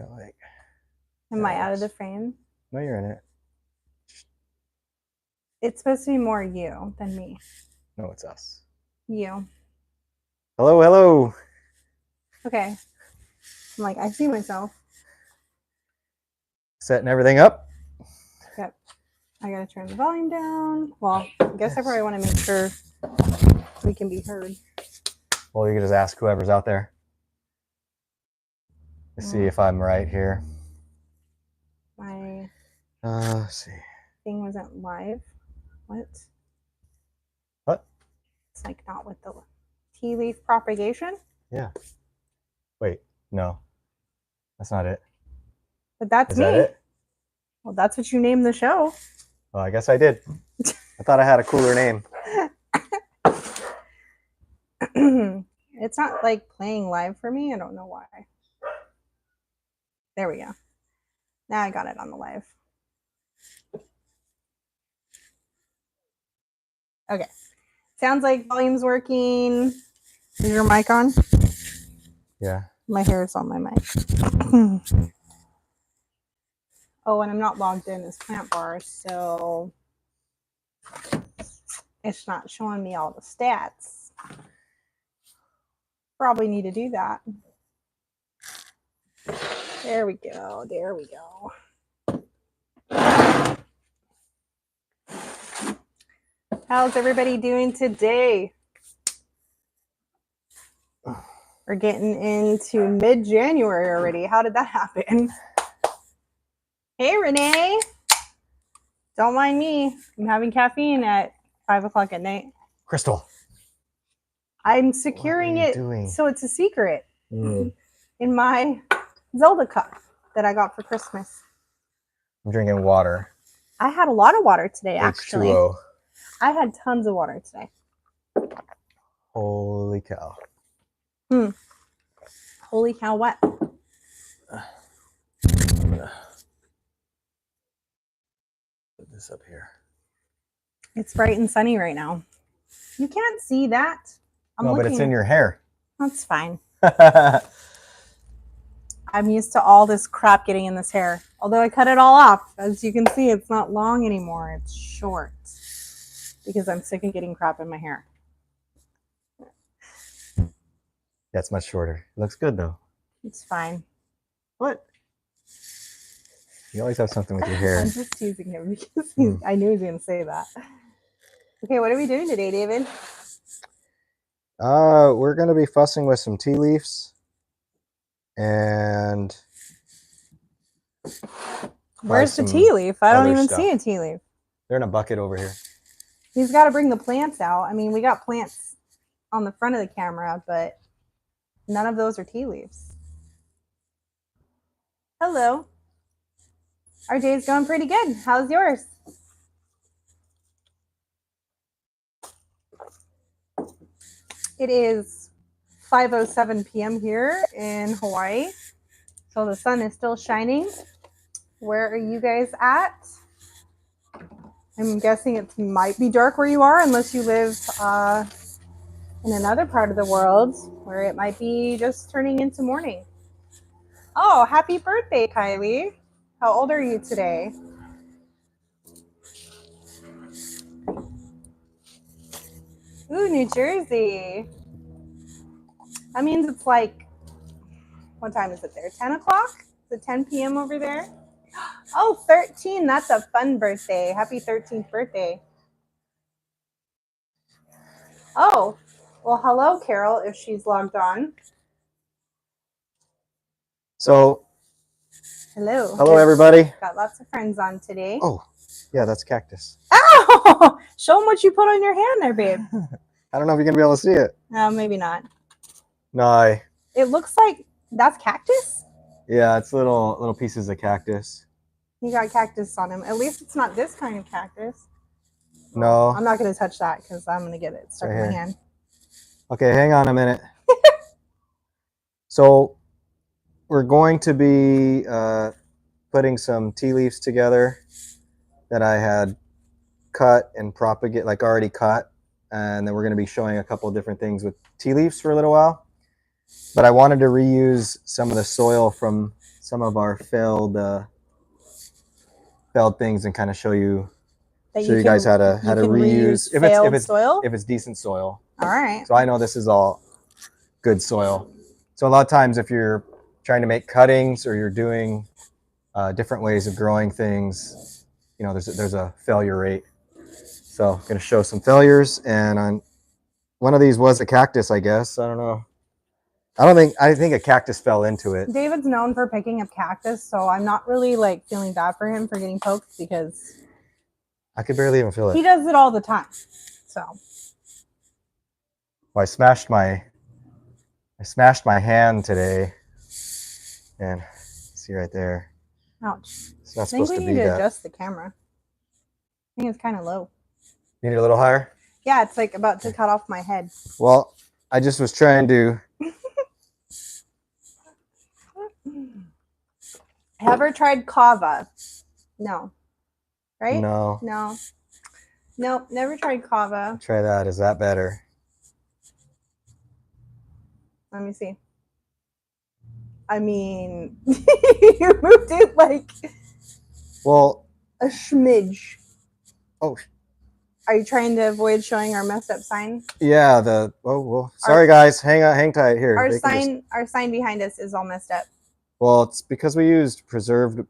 Got like. Am I out of the frame? No, you're in it. It's supposed to be more you than me. No, it's us. You. Hello, hello. Okay. I'm like, I see myself. Setting everything up. Yep. I gotta turn the volume down. Well, I guess I probably want to make sure we can be heard. Well, you can just ask whoever's out there to see if I'm right here. My let's see. thing wasn't live. What? What? It's like not with the tea leaf propagation. Yeah. Wait, no, that's not it. But that's me. Is that it? Well, that's what you named the show. Well, I guess I did. I thought I had a cooler name. It's not like playing live for me. I don't know why. There we go. Now I got it on the live. Okay. Sounds like volume's working. Is your mic on? Yeah. My hair is on my mic. Oh, and I'm not logged in as Plant Bar, so it's not showing me all the stats. Probably need to do that. There we go. There we go. How's everybody doing today? We're getting into mid-January already. How did that happen? Hey, Renee. Don't mind me. I'm having caffeine at 5 o'clock at night. Crystal. I'm securing it so it's a secret in my Zelda cup that I got for Christmas. I'm drinking water. I had a lot of water today, actually. H2O. I had tons of water today. Holy cow. Holy cow, what? I'm gonna put this up here. It's bright and sunny right now. You can't see that. No, but it's in your hair. That's fine. I'm used to all this crap getting in this hair. Although I cut it all off. As you can see, it's not long anymore. It's short. Because I'm sick of getting crap in my hair. That's much shorter. It looks good, though. It's fine. What? You always have something with your hair. I'm just teasing him because I knew he was going to say that. Okay, what are we doing today, David? We're going to be fussing with some tea leaves. And where's the tea leaf? I don't even see a tea leaf. They're in a bucket over here. He's got to bring the plants out. I mean, we got plants on the front of the camera, but none of those are tea leaves. Hello. Our day's going pretty good. How's yours? It is 5:07 p.m. here in Hawaii. So the sun is still shining. Where are you guys at? I'm guessing it might be dark where you are unless you live in another part of the world where it might be just turning into morning. Oh, happy birthday, Kylie. How old are you today? Ooh, New Jersey. That means it's like, what time is it there? 10 o'clock? Is it 10 p.m. over there? Oh, 13. That's a fun birthday. Happy 13th birthday. Oh, well, hello, Carol, if she's logged on. So, hello. Hello, everybody. Got lots of friends on today. Oh, yeah, that's cactus. Ow! Show them what you put on your hand there, babe. I don't know if you're going to be able to see it. No, maybe not. No. It looks like that's cactus? Yeah, it's little pieces of cactus. You got cactus on him. At least it's not this kind of cactus. No. I'm not going to touch that because I'm going to get it stuck in my hand. Okay, hang on a minute. So, we're going to be putting some tea leaves together that I had cut and propagate, like already cut. And then we're going to be showing a couple of different things with tea leaves for a little while. But I wanted to reuse some of the soil from some of our failed things and kind of show you guys how to reuse if it's decent soil. All right. So I know this is all good soil. So a lot of times if you're trying to make cuttings or you're doing different ways of growing things, you know, there's a failure rate. So I'm going to show some failures, and on one of these was a cactus, I guess. I don't know. I think a cactus fell into it. David's known for picking up cactus, so I'm not really like feeling bad for him for getting poked because I could barely even feel it. he does it all the time. So well, I smashed my hand today, and see right there. Ouch. It's not I think supposed we to need be to that. adjust the camera. I think it's kind of low. Need it a little higher? Yeah, it's like about to cut off my head. Well, I just was trying to. Ever tried kava? No. Right? No. No. Nope, never tried kava. Try that. Is that better? Let me see. I mean, you moved it like well a smidge. Oh. Are you trying to avoid showing our messed up sign? Yeah, sorry guys, hang tight here. Our sign behind us is all messed up. Well, it's because we used preserved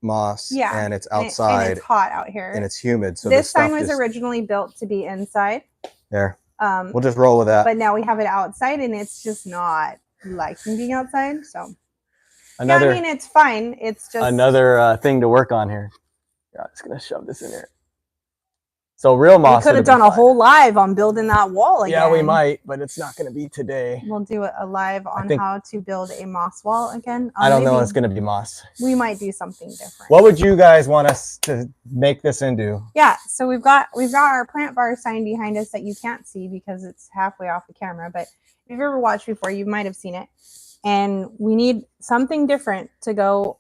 moss, and it's outside. And it's hot out here. And it's humid. So this sign was originally built to be inside. There. We'll just roll with that. But now we have it outside, and it's just not liking being outside. So I mean, it's fine. It's just another thing to work on here. Yeah, I'm just gonna shove this in there. So real moss. We could have done a whole live on building that wall again. Yeah, we might, but it's not going to be today. We'll do a live on how to build a moss wall again. I don't know. It's going to be moss. We might do something different. What would you guys want us to make this into? Yeah, so we've got our plant bar sign behind us that you can't see because it's halfway off the camera. But if you've ever watched before, you might have seen it. And we need something different to go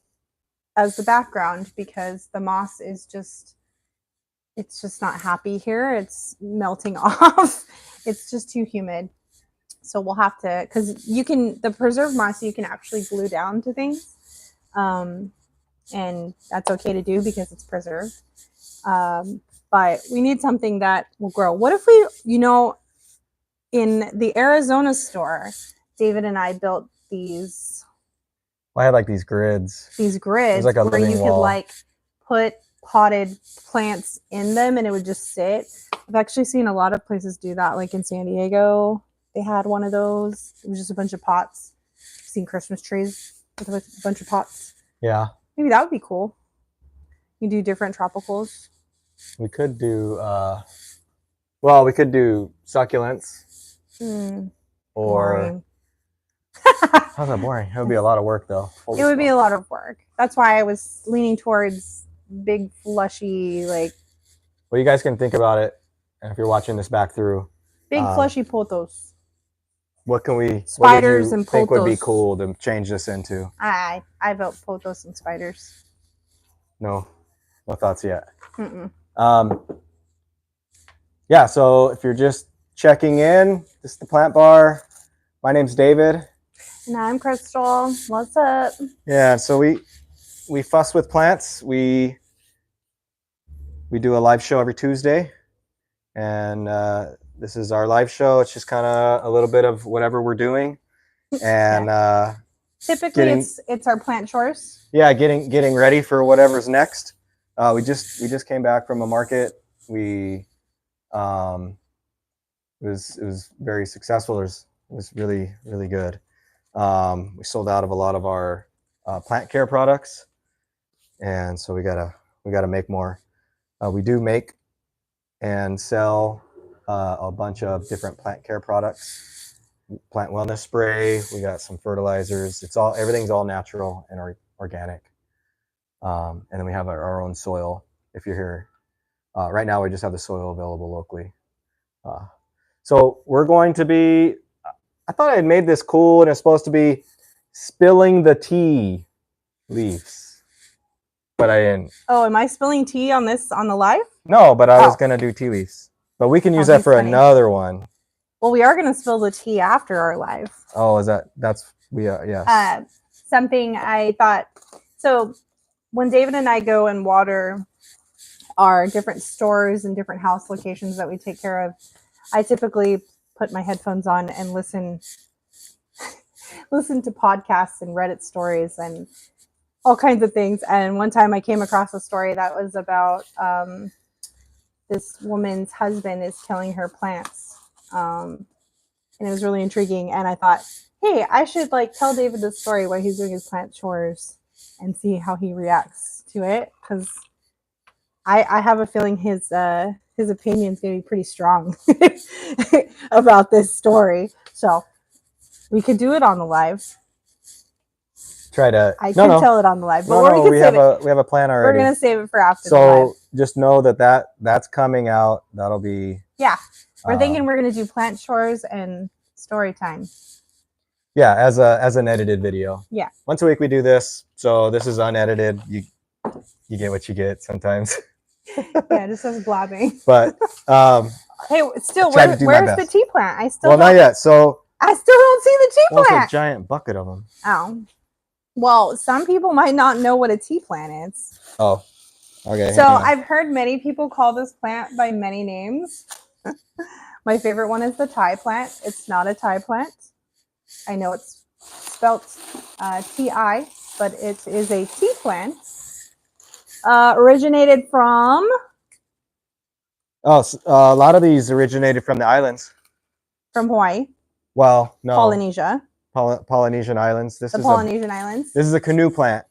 as the background because the moss is just... it's just not happy here. It's melting off. It's just too humid. So we'll have to, because the preserved moss, you can actually glue down to things. And that's okay to do because it's preserved. But we need something that will grow. What if we, in the Arizona store, David and I built these. I had like these grids. These grids like where you could like put potted plants in them and it would just sit. I've actually seen a lot of places do that, like in San Diego they had one of those. It was just a bunch of pots. I've seen Christmas trees with a bunch of pots. Yeah, maybe that would be cool. You do different tropicals. We could do we could do succulents. Or boring. How's that boring? It would be a lot of work though. It would be a lot of work. That's why I was leaning towards big flushy, like... Well, you guys can think about it, and if you're watching this back through, big flushy potos. What can we... Spiders and potos. Think would be cool to change this into? I vote potos and spiders. No thoughts yet. Yeah, so if you're just checking in, this is the Plant Bar. My name's David. And I'm Crystal. What's up? Yeah, so we fuss with plants. We do a live show every Tuesday, and this is our live show. It's just kind of a little bit of whatever we're doing, and typically it's our plant chores. Yeah, getting ready for whatever's next. We just came back from a market. It was very successful. It was really, really good. We sold out of a lot of our plant care products, and so we gotta make more. We do make and sell a bunch of different plant care products, plant wellness spray. We got some fertilizers. Everything's all natural and organic. And then we have our own soil. If you're here right now, we just have the soil available locally. So we're going to be. I thought I had made this cool, and it's supposed to be spilling the tea leaves, but I didn't. Oh, am I spilling tea on the live? No, but I was gonna do tea leaves, but we can use that for another one. Well, we are gonna spill the tea after our live. Oh, is that's yes. Something I thought So when David and I go and water our different stores and different house locations that we take care of, I typically put my headphones on and listen to podcasts and Reddit stories and all kinds of things. And one time I came across a story that was about this woman's husband is killing her plants. And it was really intriguing. And I thought, hey, I should tell David this story while he's doing his plant chores and see how he reacts to it. Because I have a feeling his opinion's going to be pretty strong about this story. So we could do it on the live. Try to. I could tell it on the live, but we have a plan already. We're gonna save it for after the live. So just know that's coming out. That'll be. Yeah, we're thinking we're gonna do plant chores and story time. Yeah, as an edited video. Yeah. Once a week we do this. So this is unedited. You get what you get sometimes. Yeah, just us blabbing. But hey, still, where's the tea plant? Not yet. So I still don't see the tea plant. It's a giant bucket of them. Oh. Well, some people might not know what a tea plant is. Oh, okay. So I've heard many people call this plant by many names. My favorite one is the Thai plant. It's not a Thai plant. I know it's spelt T-I, but it is a tea plant. Originated from? Oh, a lot of these originated from the islands. From Hawaii? Well, no. Polynesia. Polynesian islands. This is a canoe plant.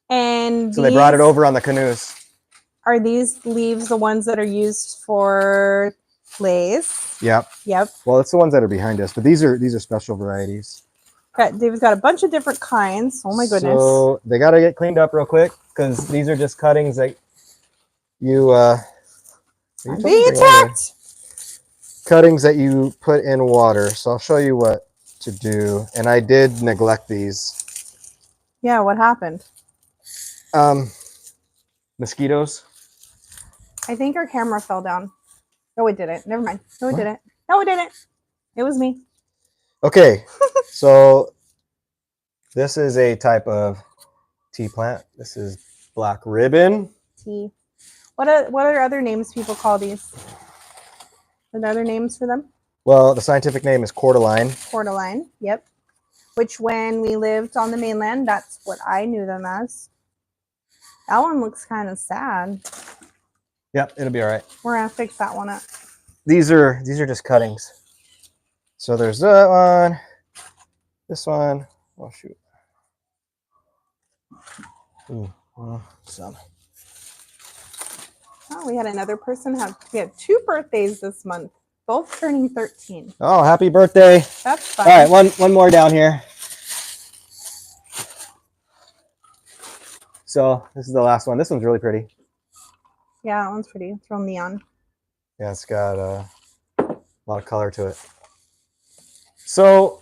And so they brought it over on the canoes. Are these leaves the ones that are used for glaze? Yep. Well, it's the ones that are behind us, but these are special varieties. David's got a bunch of different kinds. Oh my goodness. So they got to get cleaned up real quick because these are just cuttings that you I'm being attacked. Cuttings that you put in water. So I'll show you what to do. And I did neglect these. Yeah, what happened? Mosquitoes. I think our camera fell down. No, it didn't. Never mind. No, it didn't. No, it didn't. It was me. Okay. So this is a type of tea plant. This is black ribbon tea. What are other names people call these? Are there other names for them? Well, the scientific name is cordyline. Cordyline, yep. Which when we lived on the mainland, that's what I knew them as. That one looks kind of sad. Yep, it'll be all right. We're gonna fix that one up. These are just cuttings. So there's that one, this one. Oh shoot. Ooh, some. Oh, we had another person we had 2 birthdays this month, both turning 13. Oh, happy birthday. That's fun. All right, one more down here. So this is the last one. This one's really pretty. Yeah, that one's pretty. It's real neon. Yeah, it's got a lot of color to it. So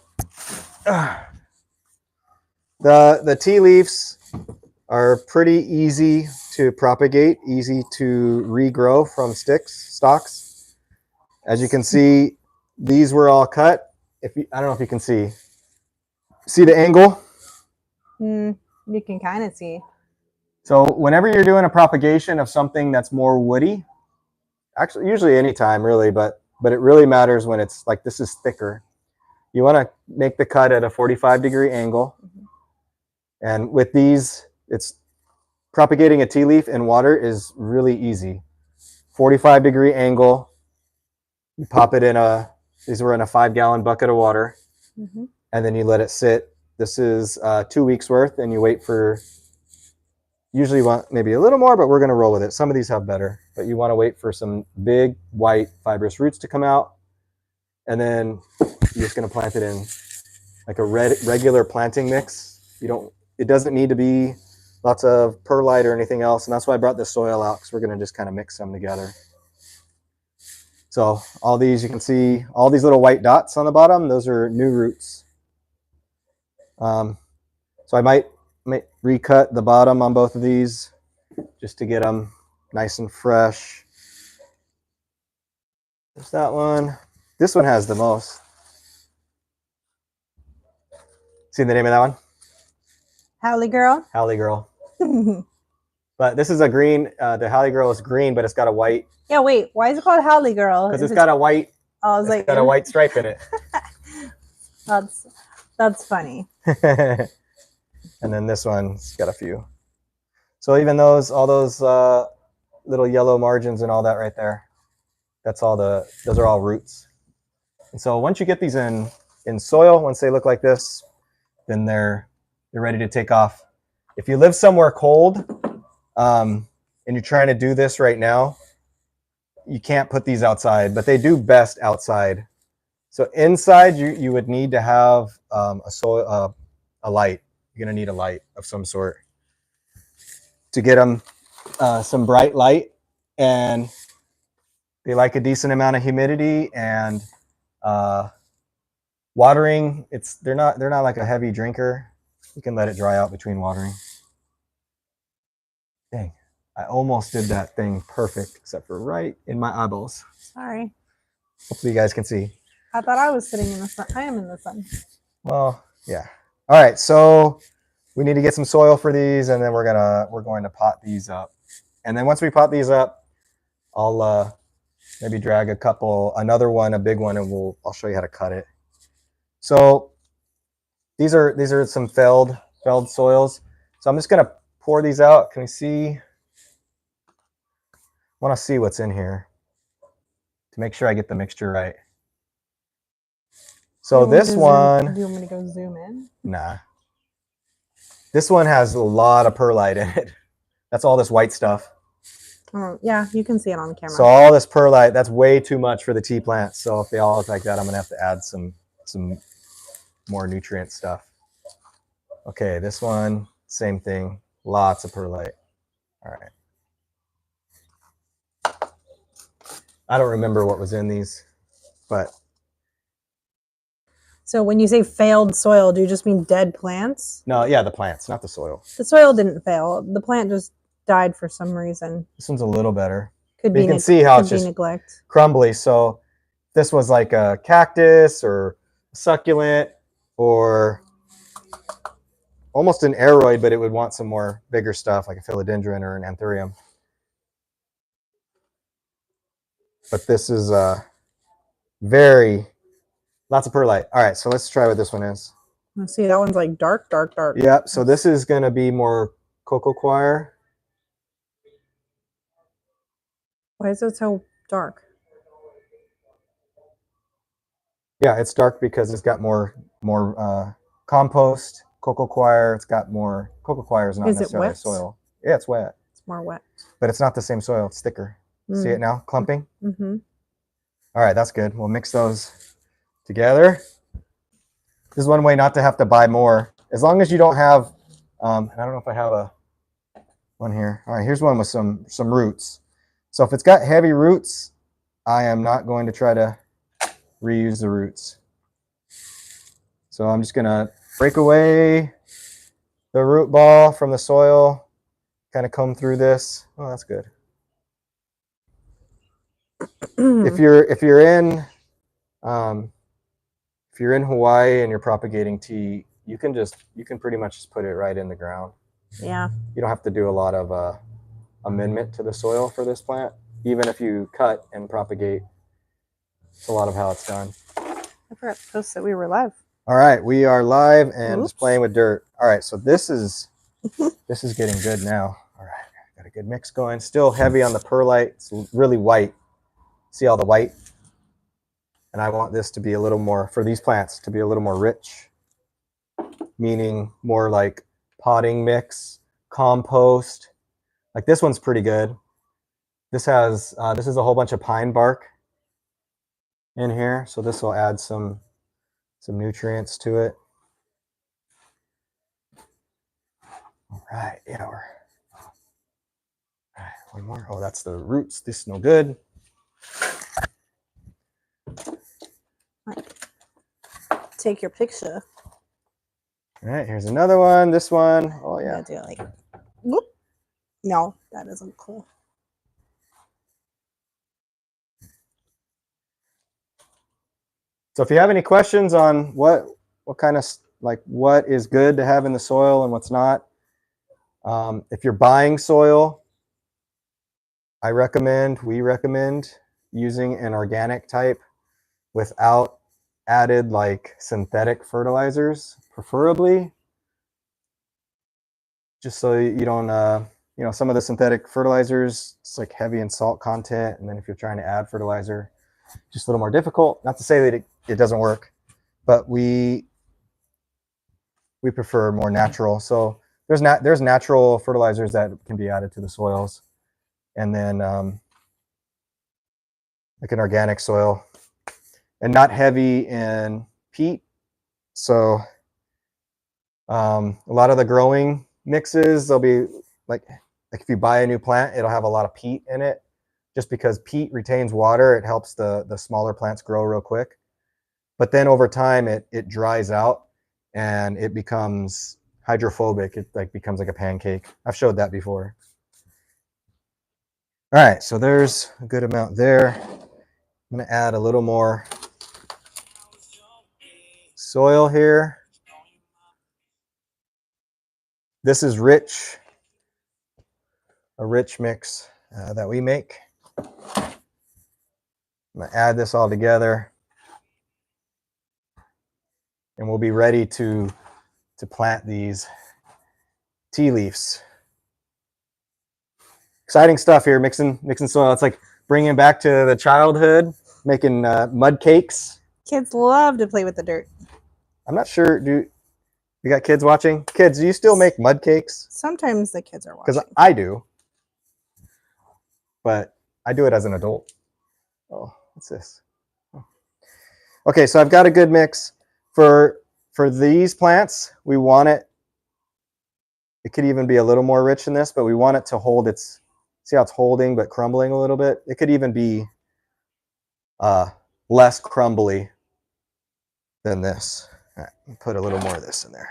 the tea leaves are pretty easy to propagate, easy to regrow from stalks. As you can see, these were all cut. I don't know if you can see the angle. You can kind of see. So whenever you're doing a propagation of something that's more woody, actually usually any time really, but it really matters when it's like this is thicker. You want to make the cut at a 45-degree angle. And with these, it's propagating a tea leaf in water is really easy. 45-degree angle. You pop it in these were in a 5-gallon bucket of water. And then you let it sit. This is 2 weeks worth, and you wait for, usually you want maybe a little more, but we're going to roll with it. Some of these have better, but you want to wait for some big, white, fibrous roots to come out. And then you're just going to plant it in like a regular planting mix. It doesn't need to be lots of perlite or anything else. And that's why I brought this soil out, because we're going to just kind of mix them together. So all these, you can see all these little white dots on the bottom. Those are new roots. So I might recut the bottom on both of these just to get them nice and fresh. There's that one. This one has the most. See the name of that one? Howley Girl. Howley Girl. But this is a green. The Holly Girl is green, but it's got a white. Yeah, wait. Why is it called Holly Girl? Because it's got a white. Oh, I was like, got a white stripe in it. that's funny. And then this one's got a few. So even all those little yellow margins and all that right there, those are all roots. And so once you get these in soil, once they look like this, then they're ready to take off. If you live somewhere cold, and you're trying to do this right now, you can't put these outside, but they do best outside. So inside, you would need to have a light. You're gonna need a light of some sort to get them some bright light, and they like a decent amount of humidity and watering. They're not like a heavy drinker. You can let it dry out between watering. Dang, I almost did that thing perfect, except for right in my eyeballs. Sorry. Hopefully you guys can see. I thought I was sitting in the sun. I am in the sun. Well, yeah. All right, so we need to get some soil for these, and then we're going to pot these up. And then once we pot these up, I'll maybe drag another one, a big one, and I'll show you how to cut it. So these are some felled soils. So I'm just gonna pour these out. Can we see? I want to see what's in here to make sure I get the mixture right. So this one. Do you want me to go zoom in? Nah. This one has a lot of perlite in it. That's all this white stuff. Oh, yeah, you can see it on camera. So all this perlite, that's way too much for the tea plants. So if they all look like that, I'm gonna have to add some more nutrient stuff. Okay, this one, same thing. Lots of perlite. All right. I don't remember what was in these, but. So when you say failed soil, do you just mean dead plants? No, yeah, the plants, not the soil. The soil didn't fail. The plant just died for some reason. This one's a little better. Could be. You can see how it's just neglect. Crumbly. So this was like a cactus or a succulent or almost an aroid, but it would want some more bigger stuff like a philodendron or an anthurium. But this is lots of perlite. All right, so let's try what this one is. Let's see, that one's like dark. Yeah, so this is going to be more cocoa coir. Why is it so dark? Yeah, it's dark because it's got more compost, cocoa coir. It's got more cocoa coir is not necessarily soil. Yeah, it's wet. It's more wet. But it's not the same soil. It's thicker. See it now? Clumping? Mm-hmm. All right, that's good. We'll mix those together. This is one way not to have to buy more. As long as you don't have, I don't know if I have one here. All right, here's one with some roots. So if it's got heavy roots, I am not going to try to reuse the roots. So I'm just gonna break away the root ball from the soil, kind of comb through this. Oh, that's good. If you're in Hawaii and you're propagating tea, you can pretty much just put it right in the ground. Yeah. You don't have to do a lot of amendment to the soil for this plant. Even if you cut and propagate, it's a lot of how it's done. I forgot to post that we were live. All right, we are live and just playing with dirt. All right, so this is getting good now. All right, got a good mix going. Still heavy on the perlite. It's really white. See all the white? And I want this to be a little more, for these plants, to be a little more rich, meaning more like potting mix, compost. Like this one's pretty good. This is a whole bunch of pine bark in here, so this will add some nutrients to it. All right, yeah, all right, one more. Oh, that's the roots. This is no good. Take your picture. All right, here's another one. This one. Oh yeah. Do like, whoop. No, that isn't cool. So if you have any questions on what kind of, like, what is good to have in the soil and what's not, If you're buying soil, we recommend using an organic type without added like synthetic fertilizers, preferably, just so you don't, some of the synthetic fertilizers, it's like heavy in salt content. And then if you're trying to add fertilizer, just a little more difficult. Not to say that it doesn't work, but we prefer more natural. So there's natural fertilizers that can be added to the soils, and then like an organic soil, and not heavy in peat. So a lot of the growing mixes, they'll be like if you buy a new plant, it'll have a lot of peat in it, just because peat retains water. It helps the smaller plants grow real quick. But then over time, it dries out and it becomes hydrophobic. It like becomes like a pancake. I've showed that before. All right, so there's a good amount there. I'm going to add a little more soil here. This is a rich mix that we make. I'm going to add this all together, and we'll be ready to plant these tea leaves. Exciting stuff here, mixing soil. It's like bringing back to the childhood, making mud cakes. Kids love to play with the dirt. I'm not sure, you got kids watching? Kids, do you still make mud cakes? Sometimes the kids are watching. Because I do, but I do it as an adult. Oh, what's this? Oh. Okay, so I've got a good mix. For these plants, we want it could even be a little more rich in this, but we want it to hold its, see how it's holding but crumbling a little bit? It could even be less crumbly than this. All right, put a little more of this in there.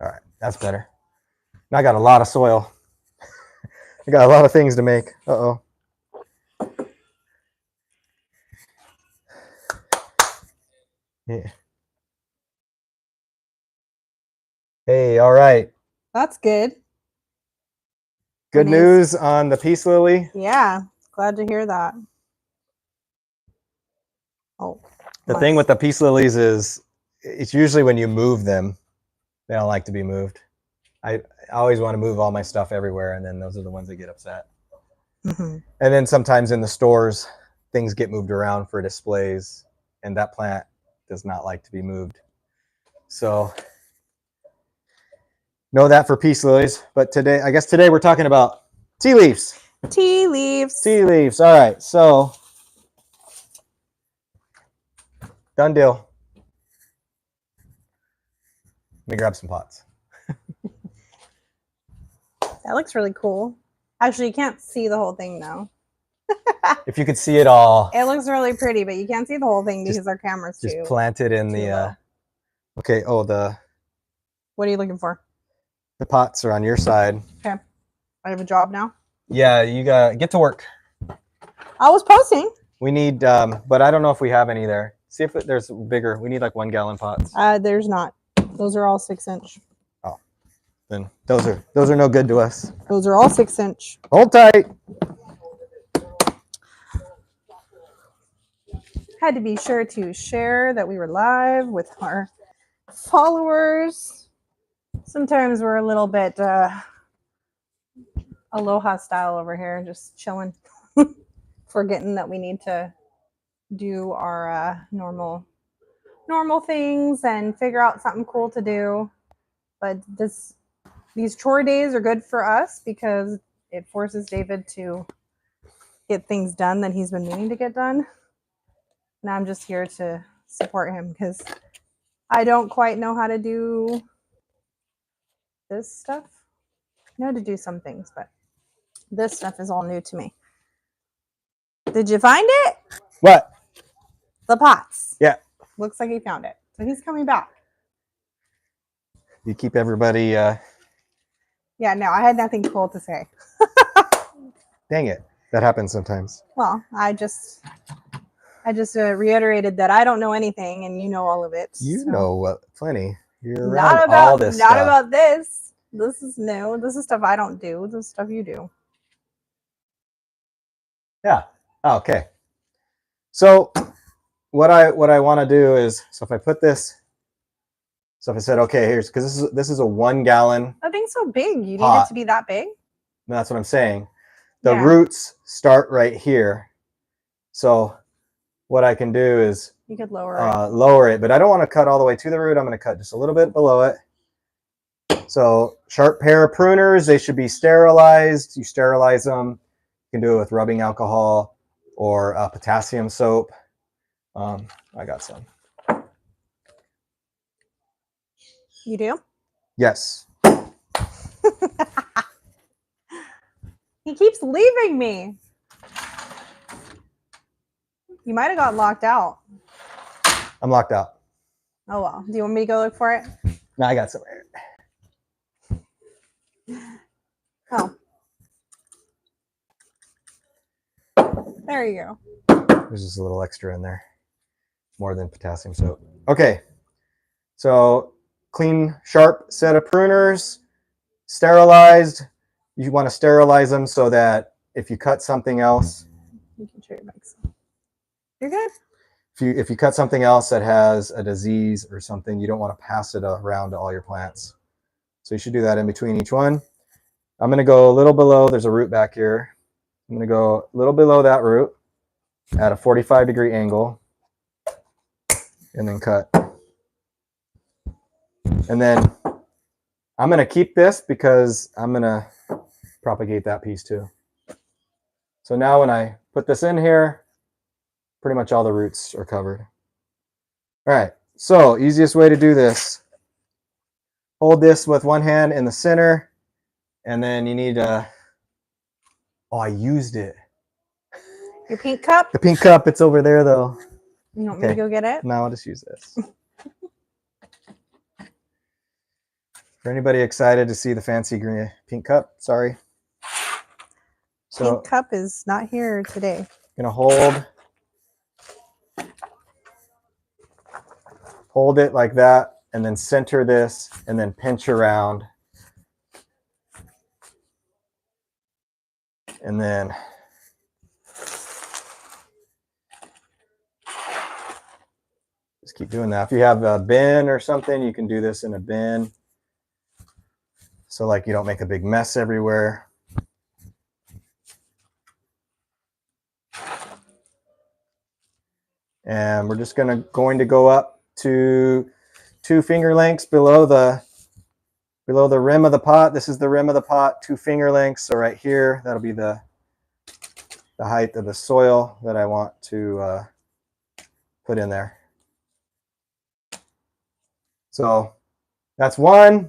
All right, that's better. Now I got a lot of soil. I got a lot of things to make. Uh-oh. Yeah. Hey, all right. That's good. Good news on the peace lily. Yeah, glad to hear that. Oh. The thing with the peace lilies is it's usually when you move them, they don't like to be moved. I always want to move all my stuff everywhere, and then those are the ones that get upset. Mm-hmm. And then sometimes in the stores, things get moved around for displays, and that plant does not like to be moved. So know that for peace lilies. But today, I guess today we're talking about tea leaves. Tea leaves. Tea leaves. All right, so done deal. Let me grab some pots. That looks really cool. Actually, you can't see the whole thing now. If you could see it all. It looks really pretty, but you can't see the whole thing because our camera's too. Just plant it in the. Okay. Oh, What are you looking for? The pots are on your side. Okay. I have a job now. Yeah, you gotta get to work. I was posting. We need, but I don't know if we have any there. See if there's bigger. We need like 1 gallon pots. There's not. Those are all 6-inch. Oh, then those are no good to us. Those are all 6-inch. Hold tight. Had to be sure to share that we were live with our followers. Sometimes we're a little bit aloha style over here, just chilling, forgetting that we need to do our normal things and figure out something cool to do. But these chore days are good for us because it forces David to get things done that he's been meaning to get done. And I'm just here to support him because I don't quite know how to do this stuff. I know how to do some things, but this stuff is all new to me. Did you find it? What? The pots. Yeah. Looks like he found it. So he's coming back. You keep everybody. Yeah, no, I had nothing cool to say. Dang it. That happens sometimes. Well, I just reiterated that I don't know anything, and you know all of it. You so. know plenty. You're around Not all about this not stuff. about this. This is new. This is stuff I don't do. This is stuff you do. Yeah. Oh, okay. So what I want to do is, so if I put this, so if I said, okay, here's, because this is a 1 gallon That thing's so big. You need pot. it to be that big? That's what I'm saying. The Yeah. roots start right here. So what I can do is You could lower it, but I don't want to cut all the way to the root. I'm going to cut just a little bit below it. So sharp pair of pruners, they should be sterilized. You sterilize them. You can do it with rubbing alcohol or potassium soap. I got some. You do? Yes. He keeps leaving me. You might have got locked out. I'm locked out. Oh well. Do you want me to go look for it? No, I got some. Oh. There you go. There's just a little extra in there. More than potassium soap. Okay. So clean, sharp set of pruners, sterilized. You want to sterilize them so that if you cut something else, You can show your bikes. You're good. if you cut something else that has a disease or something, you don't want to pass it around to all your plants. So you should do that in between each one. I'm going to go a little below. There's a root back here. I'm going to go a little below that root at a 45-degree angle and then cut. And then I'm going to keep this because I'm going to propagate that piece too. So now when I put this in here, pretty much all the roots are covered. All right, so easiest way to do this. Hold this with one hand in the center, and then you need oh, I used it. Your pink cup? The pink cup, it's over there though. You want me to go get it? No, I'll just use this. For anybody excited to see the fancy green pink cup, sorry. So Pink cup is not here today. Gonna hold it like that, and then center this, and then pinch around, and then just keep doing that. If you have a bin or something, you can do this in a bin, so like you don't make a big mess everywhere. And we're just going to go up to 2 finger lengths below the rim of the pot. This is the rim of the pot, 2 finger lengths. So right here, that'll be the height of the soil that I want to put in there. So that's one.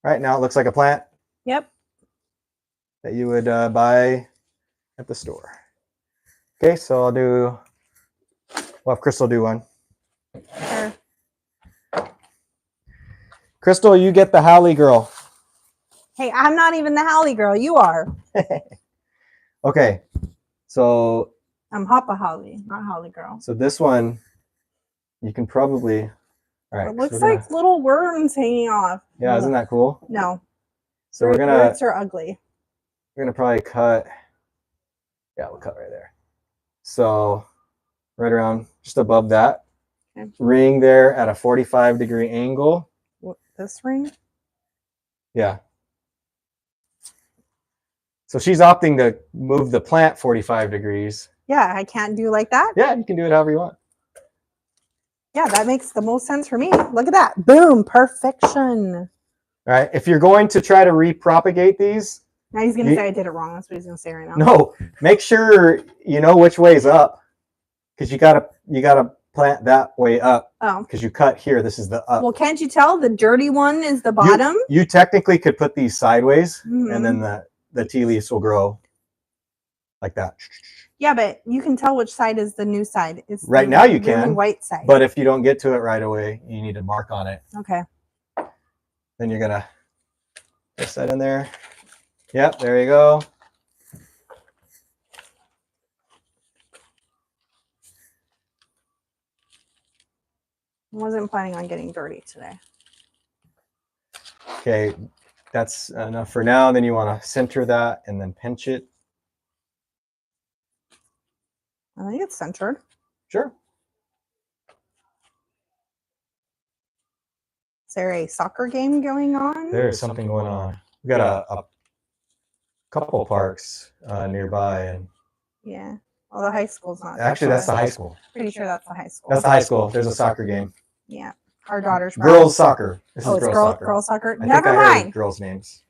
Right now it looks like a plant. Yep. That you would buy at the store. Okay, so we'll have Crystal do one. Sure. Crystal, you get the Howley girl. Hey, I'm not even the Howley girl. You are. Okay, so I'm Hoppa Howley, not Howley girl. So this one, you can probably. All right. It looks like little worms hanging off. Yeah, isn't that cool? No. So we're gonna. Roots are ugly. We're gonna probably cut. Yeah, we'll cut right there. So, right around just above that ring there at a 45-degree angle. What, this ring? Yeah. So she's opting to move the plant 45 degrees. Yeah, I can't do like that. Yeah, you can do it however you want. Yeah, that makes the most sense for me. Look at that. Boom. Perfection. All right. If you're going to try to repropagate these. Now he's going to say I did it wrong. That's what he's going to say right now. No. Make sure you know which way's up. Because you gotta plant that way up. Oh. Because you cut here. This is the up. Well, can't you tell the dirty one is the bottom? You technically could put these sideways, and then the tea leaves will grow like that. Yeah, but you can tell which side is the new side. It's right now you can. White side. But if you don't get to it right away, you need to mark on it. Okay. Then you're gonna put that in there. Yep, there you go. Wasn't planning on getting dirty today. Okay, that's enough for now. Then you want to center that and then pinch it. I think it's centered. Sure. Is there a soccer game going on? There's something going on. We got a couple parks nearby, and yeah. Well, the high school's not. actually, that's the high school. Pretty sure that's the high school. That's the high school. There's a soccer game. Yeah. Our daughter's girls soccer. This oh, is it's girls soccer. I Never think I mind. heard girls' names.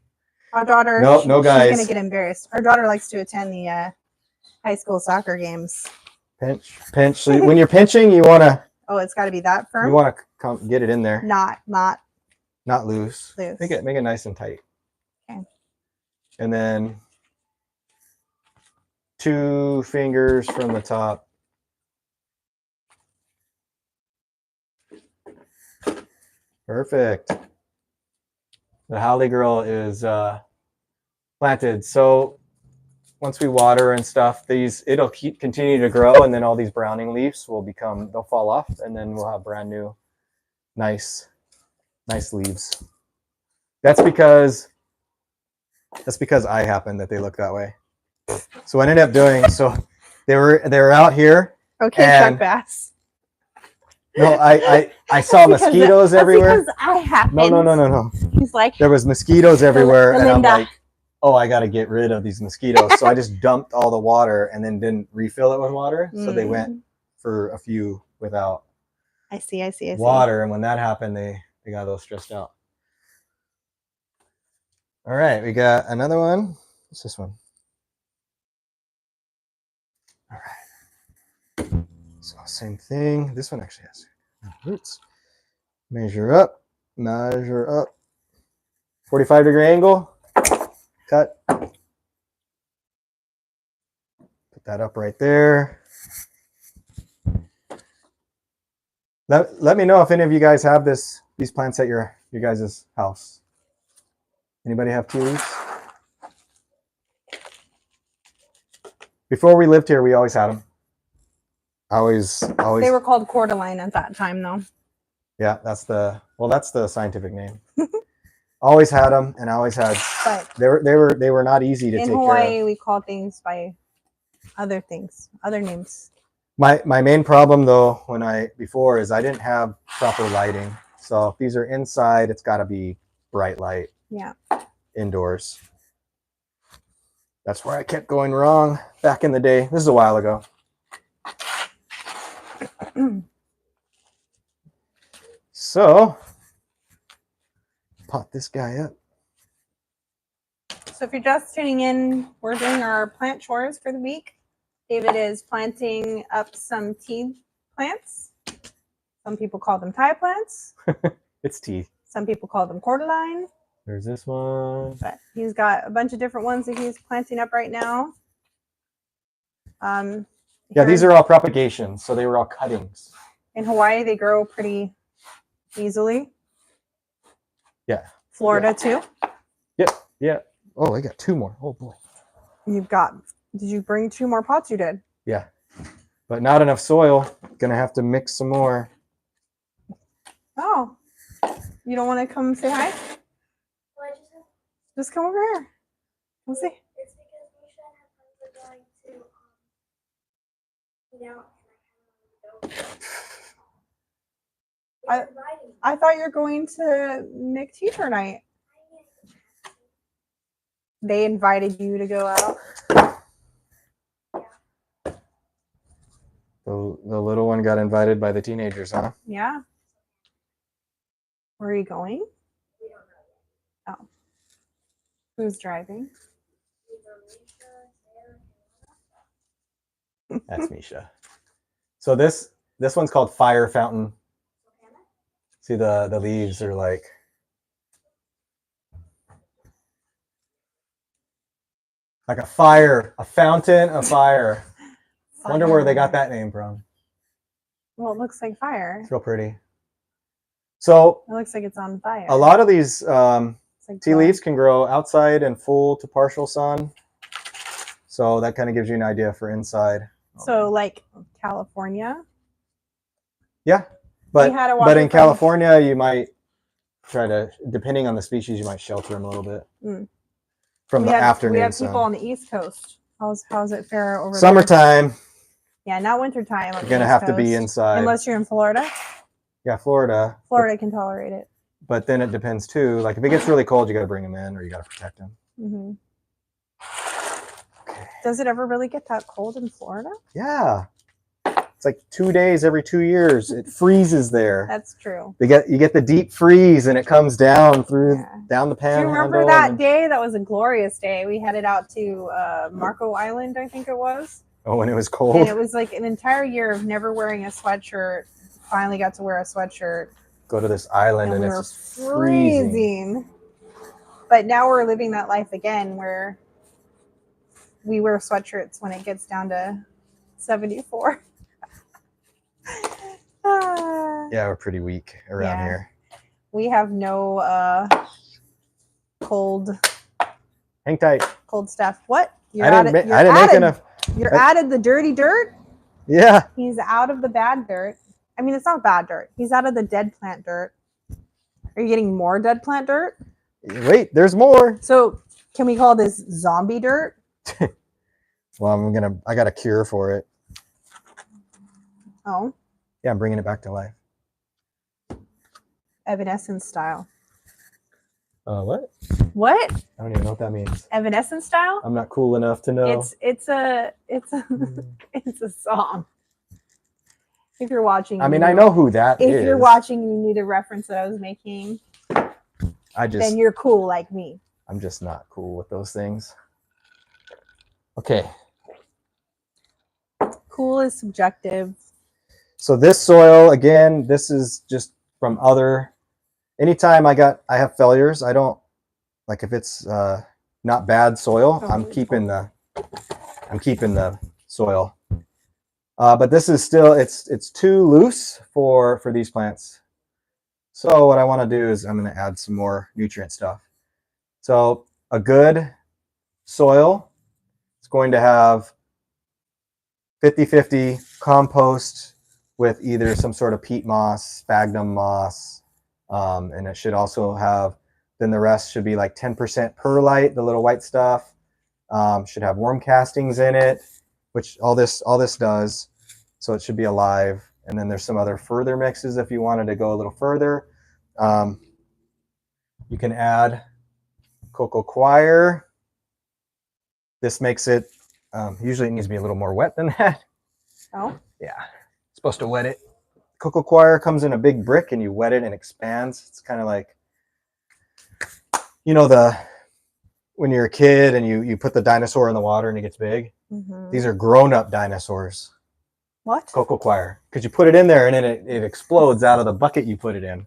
Our daughter. No guys. She's gonna get embarrassed. Our daughter likes to attend the high school soccer games. Pinch. So when you're pinching, you want to. Oh, it's got to be that firm. You want to get it in there. Not loose. Make it nice and tight. Okay. And then 2 fingers from the top. Perfect. The Holly Girl is planted. So once we water and stuff, it'll continue to grow, and then all these browning leaves they'll fall off, and then we'll have brand new, nice leaves. That's because I happened that they look that way. So what I ended up doing, so they were out here. Okay, Chuck Bass. No, I saw mosquitoes everywhere. Because I happened. No. He's like, there was mosquitoes everywhere, and I'm like, oh, I got to get rid of these mosquitoes. So I just dumped all the water and then didn't refill it with water. So they went for a few without. I see. Water, and when that happened, they got a little stressed out. All right, we got another one. What's this one? All right. So same thing. This one actually has roots. Measure up. 45-degree angle. Cut. Put that up right there. Let me know if any of you guys have these plants at your guys' house. Anybody have tea leaves? Before we lived here, we always had them. Always. They were called cordyline at that time, though. Yeah, that's the scientific name. Always had them, and always had. But they were not easy to take care of. In Hawaii, we call things by other names. My main problem though, before is I didn't have proper lighting. So if these are inside, it's got to be bright light. Yeah. Indoors. That's where I kept going wrong back in the day. This is a while ago. So, pot this guy up. So if you're just tuning in, we're doing our plant chores for the week. David is planting up some tea plants. Some people call them Thai plants. It's tea. Some people call them cordyline. There's this one. But he's got a bunch of different ones that he's planting up right now. Yeah, these are all propagation, so they were all cuttings. In Hawaii, they grow pretty easily. Yeah. Florida too. Yeah. Oh, I got 2 more. Oh boy. Did you bring 2 more pots? You did. Yeah, but not enough soil. Gonna have to mix some more. Oh, you don't want to come say hi? Just come over here. Come see. It's because Misha and her friends are going to, I thought you were going to make tea tonight. They invited you to go out. The little one got invited by the teenagers, huh? Yeah. Where are you going? We don't know yet. Oh. Who's driving? That's Misha. So this one's called Fire Fountain. See the leaves are like a fire, a fountain of fire. Wonder where they got that name from. Well, it looks like fire. It's real pretty. So it looks like it's on fire. A lot of these like tea leaves can grow outside in full to partial sun. So that kind of gives you an idea for inside. So like California? Yeah. But had a but in walker from- California, you might try to, depending on the species, you might shelter them a little bit from the afternoon We have sun. people on the East Coast. How's it fare over there? Summertime, Yeah, not wintertime. you're gonna have to be inside. Unless you're in Florida. Yeah, Florida. Florida can tolerate it. But then it depends too. Like if it gets really cold, you got to bring them in, or you got to protect them. Mm-hmm. Okay. Does it ever really get that cold in Florida? Yeah, it's like 2 days every 2 years. It freezes there. That's true. You get the deep freeze, and it comes down through down the Do panhandle. you remember that day? That was a glorious day. We headed out to Marco Island, I think it was. Oh, when it was cold. And it was like an entire year of never wearing a sweatshirt. Finally got to wear a sweatshirt. Go to this island, and we it's were just freezing. But now we're living that life again, where we wear sweatshirts when it gets down to 74. Yeah, we're pretty weak around here. We have no cold Hang tight. cold stuff. What? I didn't make enough. You're added the dirty dirt? Yeah. He's out of the bad dirt. I mean, it's not bad dirt. He's out of the dead plant dirt. Are you getting more dead plant dirt? Wait, there's more. So can we call this zombie dirt? Well, I got a cure for it. Oh, Yeah, I'm bringing it back to life. Evanescence style. What? What? I don't even know what that means. Evanescence style? I'm not cool enough to know. It's a it's a song. If you're watching, I mean, I know who that is. If you're watching, you knew the reference that I was making. Then you're cool like me. I'm just not cool with those things. Okay. Cool is subjective. So this soil, again, this is just from other. Anytime I have failures, I don't like if it's not bad soil. I'm keeping the soil. But this is still it's too loose for these plants. So what I want to do is I'm going to add some more nutrient stuff. So a good soil is going to have 50-50 compost with either some sort of peat moss, sphagnum moss, and it should also have, then the rest should be like 10% perlite, the little white stuff. Should have worm castings in it, which all this does. So it should be alive. And then there's some other further mixes if you wanted to go a little further. You can add cocoa coir. This makes it, usually it needs to be a little more wet than that. Oh? Yeah, supposed to wet it. Cocoa coir comes in a big brick and you wet it and expands. It's kind of like, you know, when you're a kid and you put the dinosaur in the water and it gets big. Mm-hmm. These are grown-up dinosaurs. What? Cocoa coir. Because you put it in there and then it explodes out of the bucket you put it in.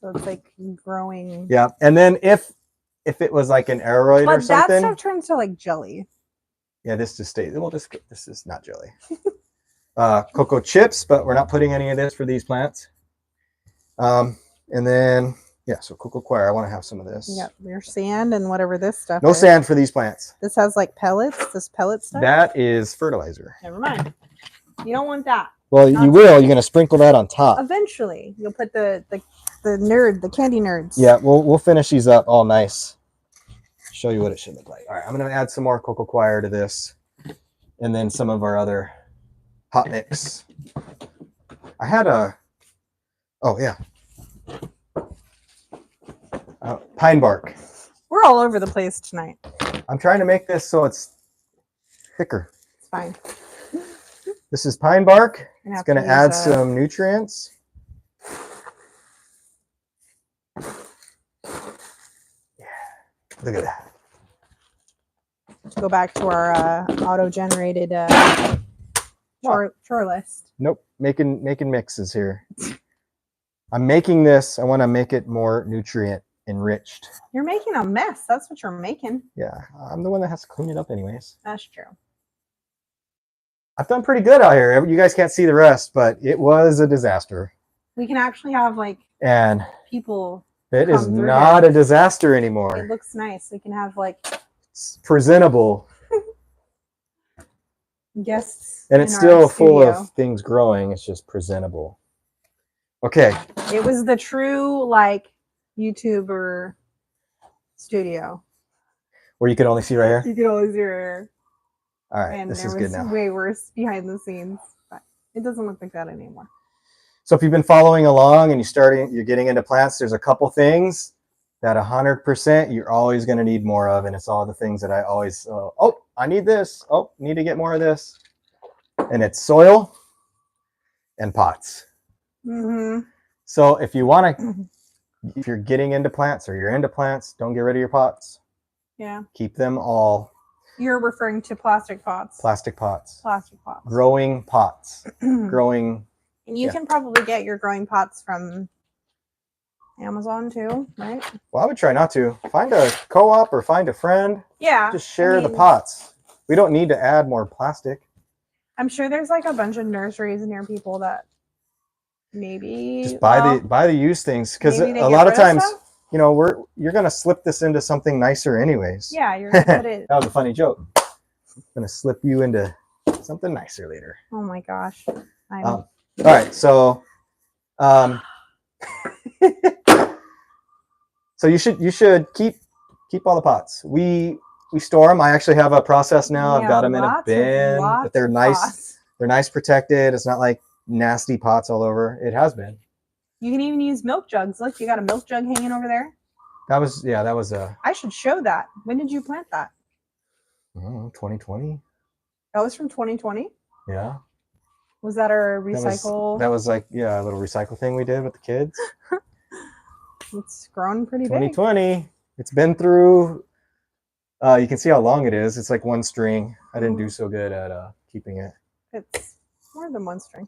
So it's like growing. Yeah, and then if it was like an aeroid or something. That stuff turns to like jelly. Yeah, this just stays. Well, this is not jelly. Cocoa chips, but we're not putting any of this for these plants. And then, yeah, so cocoa coir. I want to have some of this. Yeah, your sand and whatever this stuff No is. sand for these plants. This has like pellets, this pellet stuff? That is fertilizer. Never mind. You don't want that. Well, you will. You're going to sprinkle that on top. Eventually. You'll put the candy nerds. Yeah, we'll finish these up all nice. Show you what it should look like. All right, I'm going to add some more cocoa coir to this. And then some of our other hot mix. I had pine bark. We're all over the place tonight. I'm trying to make this so it's thicker. It's fine. This is pine bark. It's going to add use some nutrients. Yeah, look at that. Go back to our auto-generated chore list. Nope, making mixes here. I'm making this. I want to make it more nutrient enriched. You're making a mess. That's what you're making. Yeah, I'm the one that has to clean it up anyways. That's true. I've done pretty good out here. You guys can't see the rest, but it was a disaster. We can actually have like And people. it is come through not here. a disaster It anymore. looks nice. We can have like It's presentable. guests. And it's in still our full studio. of things growing. It's just presentable. Okay. It was the true like YouTuber studio. Where you could only see right here. You could always hear, All right, and this there is was good now. way worse behind the scenes, but it doesn't look like that anymore. So if you've been following along and you're getting into plants, there's a couple things that 100% you're always going to need more of, and it's all the things that I always I need this. Oh, need to get more of this, and it's soil and pots. Mm-hmm. So if you want to, if you're getting into plants or you're into plants, don't get rid of your pots. Yeah. Keep them all You're referring to plastic pots. plastic pots, Plastic pots. growing pots, growing. And you can probably get your growing pots from Amazon too, right? Well, I would try not to. Find a co-op or find a friend. Yeah. Just share the pots. We don't need to add more plastic. I'm sure there's like a bunch of nurseries near people that maybe Just buy the used things, because a lot of times, you know, you're gonna slip this into something nicer anyways. Yeah, you're gonna put it. That was a funny joke. I'm gonna slip you into something nicer later. Oh my gosh. All right, so so you should keep all the pots. We store them. I actually have a process now. I've got them in a bin, but they're nice. Pots. They're nice, protected. It's not like nasty pots all over. It has been. You can even use milk jugs. Look, you got a milk jug hanging over there. That was a. I should show that. When did you plant that? 2020. That was from 2020. Yeah. Was that our recycle? That was like, yeah, a little recycle thing we did with the kids. It's grown pretty 2020. Big. It's been through. You can see how long it is. It's like one string. I didn't do so good at keeping it. It's more than one string.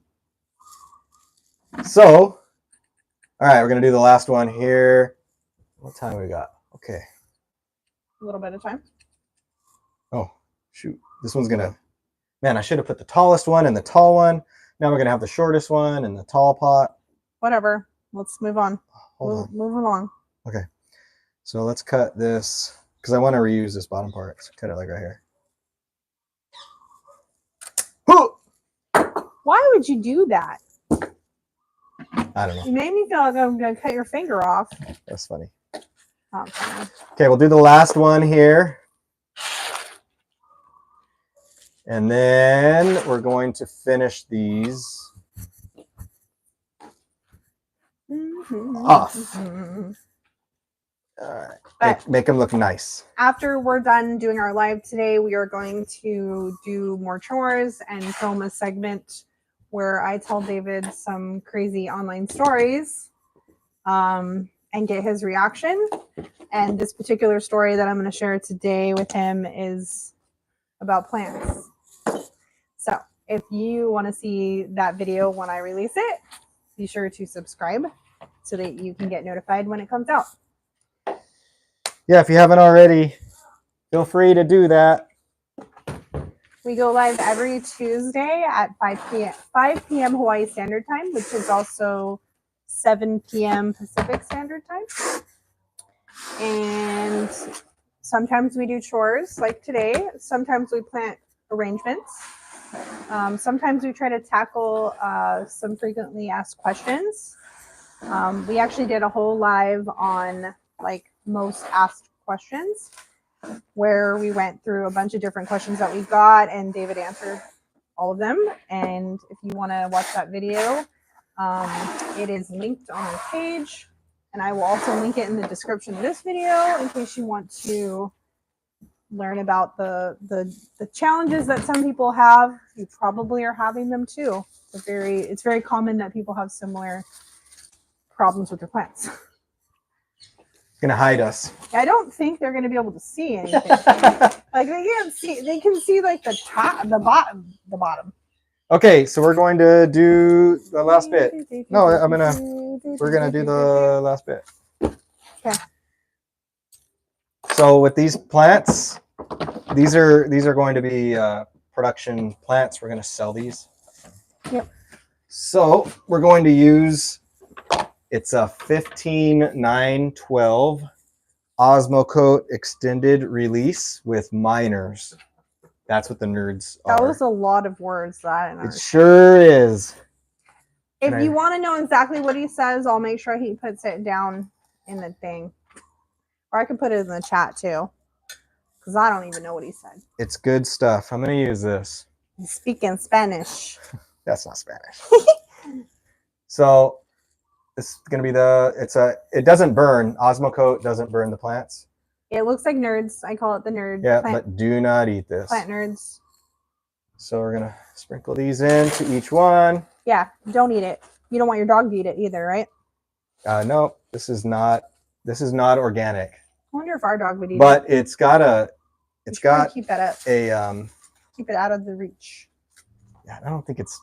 So, all right, we're gonna do the last one here. What time we got? Okay. A little bit of time. Oh, shoot. This one's gonna. Man, I should have put the tallest one and the tall one. Now we're gonna have the shortest one and the tall pot. Whatever. Let's move on. Hold on. Move along. Okay. So let's cut this, because I want to reuse this bottom part. So cut it like right here. Why would you do that? I don't know. You made me feel like I'm going to cut your finger off. That's funny. Okay. Okay, we'll do the last one here. And then we're going to finish these off. All right. Make them look nice. After we're done doing our live today, we are going to do more chores and film a segment where I tell David some crazy online stories and get his reaction. And this particular story that I'm going to share today with him is about plants. So if you want to see that video when I release it, be sure to subscribe so that you can get notified when it comes out. Yeah, if you haven't already, feel free to do that. We go live every Tuesday at 5 p.m. Hawaii Standard Time, which is also 7 p.m. Pacific Standard Time. And sometimes we do chores like today. Sometimes we plant arrangements. Sometimes we try to tackle some frequently asked questions. We actually did a whole live on like most asked questions, where we went through a bunch of different questions that we got, and David answered all of them. And if you want to watch that video, it is linked on our page, and I will also link it in the description of this video in case you want to learn about the challenges that some people have. You probably are having them too. It's very common that people have similar problems with their plants. Gonna hide us. I don't think they're gonna be able to see anything. Like they can't see. They can see like the top, the bottom. Okay, so we're going to do the last bit. No, we're gonna do the last bit. Okay. So with these plants, these are going to be production plants. We're gonna sell these. Yep. So we're going to use. It's a 15912 Osmocote extended release with minors. That's what the nerds are. That was a lot of words. That it sure is. If you want to know exactly what he says, I'll make sure he puts it down in the thing. Or I can put it in the chat too. Because I don't even know what he said. It's good stuff. I'm going to use this. He's speaking Spanish. That's not Spanish. So this is going to be it doesn't burn. Osmocote doesn't burn the plants. It looks like nerds. I call it the nerd. Yeah, but do not eat this. Plant nerds. So we're going to sprinkle these into each one. Yeah, don't eat it. You don't want your dog to eat it either, right? No, this is not organic. I wonder if our dog would eat it. But it's got keep that up. Keep it out of the reach. Yeah, I don't think it's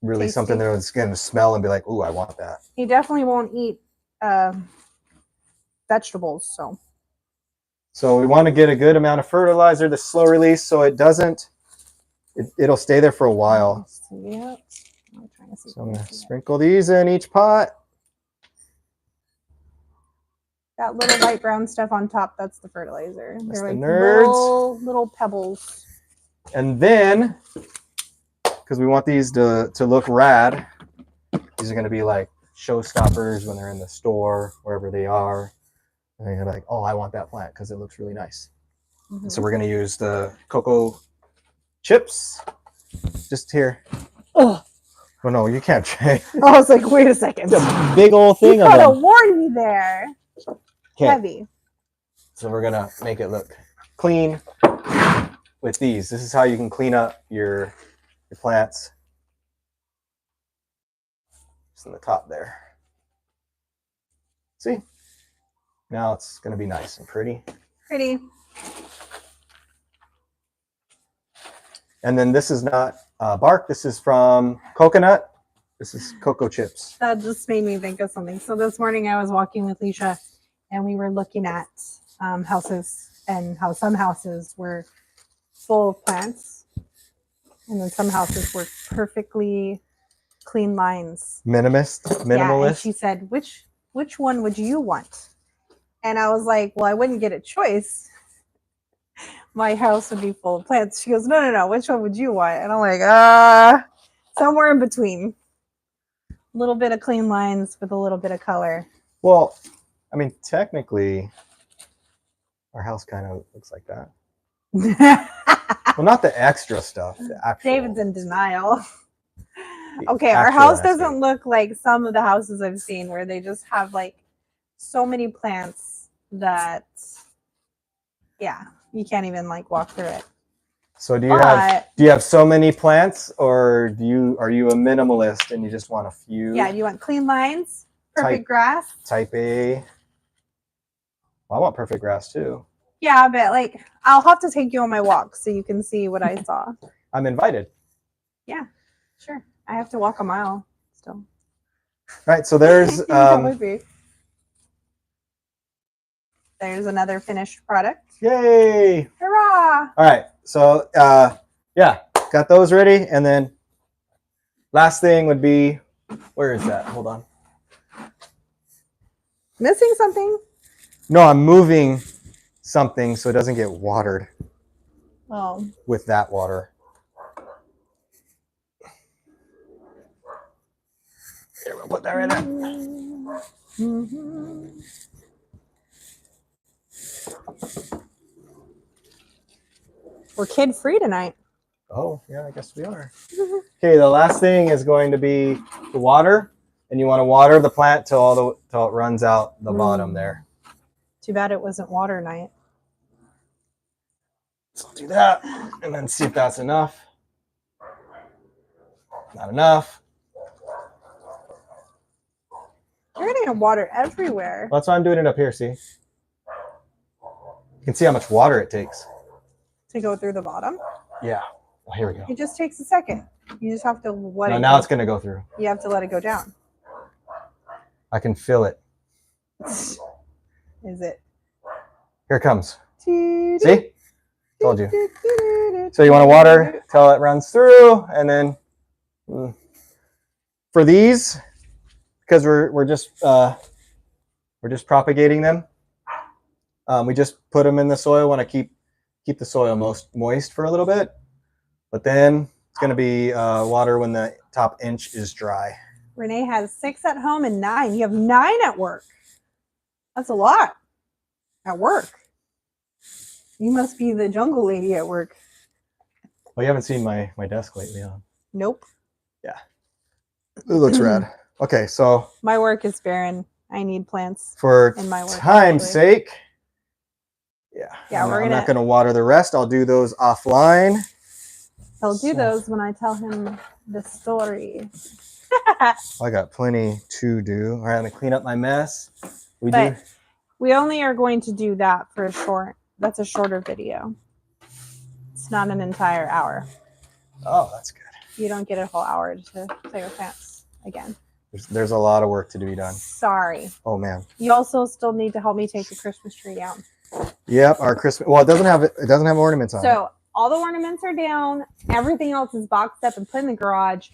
really Tasty. something that it's going to smell and be like, ooh, I want that. He definitely won't eat vegetables, So we want to get a good amount of fertilizer, the slow release, so it'll stay there for a while. Yeah. So I'm going to sprinkle these in each pot. That little light brown stuff on top, that's the fertilizer. That's They're the like nerds. little pebbles. And then, because we want these to look rad, these are going to be like showstoppers when they're in the store, wherever they are. And you're like, oh, I want that plant because it looks really nice. Mm-hmm. So we're going to use the cocoa chips just here. Oh, no, you can't try. I was like, wait a second. It's a big old thing You of gotta them. warn me there. Okay. Heavy. So we're going to make it look clean with these. This is how you can clean up your plants. Just in the top there. See? Now it's going to be nice and pretty. Pretty. And then this is not bark. This is from coconut. This is cocoa chips. That just made me think of something. So this morning I was walking with Leisha and we were looking at houses and how some houses were full of plants and then some houses were perfectly clean lines. Minimalist. Yeah, and she said, which one would you want? And I was like, well, I wouldn't get a choice. My house would be full of plants. She goes, no. Which one would you want? And I'm like, somewhere in between. A little bit of clean lines with a little bit of color. Well, I mean, technically, our house kind of looks like that. Well, not the extra stuff. The actual. David's in denial. Okay, our house doesn't look like some of the houses I've seen where they just have like so many plants that, yeah, you can't even like walk through it. So do you have so many plants, or are you a minimalist and you just want a few? Yeah, you want clean lines, perfect grass. Type A. Well, I want perfect grass too. Yeah, but like I'll have to take you on my walk so you can see what I saw. I'm invited. Yeah, sure. I have to walk a mile still. All right, so there's there's another finished product. Yay! Hurrah! All right, so yeah, got those ready, and then last thing would be, where is that? Hold on. Missing something? No, I'm moving something so it doesn't get watered. Oh. With that water. Here, we'll put that right there. Mm-hmm. We're kid free tonight. Oh, yeah, I guess we are. Okay, the last thing is going to be the water, and you want to water the plant till it runs out the bottom there. Too bad it wasn't water night. So do that, and then see if that's enough. Not enough. You're gonna get water everywhere. Well, that's why I'm doing it up here, see? You can see how much water it takes. To go through the bottom? Yeah. Well, here we go. It just takes a second. You just have to let it now go. it's going to go through. You have to let it go down. I can feel it. Is it? Here it comes. See? Told you. So you want to water till it runs through, and then for these, because we're just propagating them, we just put them in the soil. Want to keep the soil most moist for a little bit, but then it's going to be water when the top inch is dry. Renee has 6 at home and 9. You have 9 at work. That's a lot at work. You must be the jungle lady at work. Well, you haven't seen my desk lately, huh? Nope. Yeah. It looks rad. Okay, so My work is barren. I need plants. for in my work time's lately. sake, Yeah, I'm not gonna water the rest. I'll do those offline. He'll do those when I tell him the story. I got plenty to do. All right, I'm gonna clean up my mess. But we only are going to do that for a short. That's a shorter video. It's not an entire hour. Oh, that's good. You don't get a whole hour to play with plants again. There's a lot of work to be done. Sorry. Oh man. You also still need to help me take the Christmas tree down. Yep, our Christmas. Well, it doesn't have ornaments on it. So all the ornaments are down. Everything else is boxed up and put in the garage.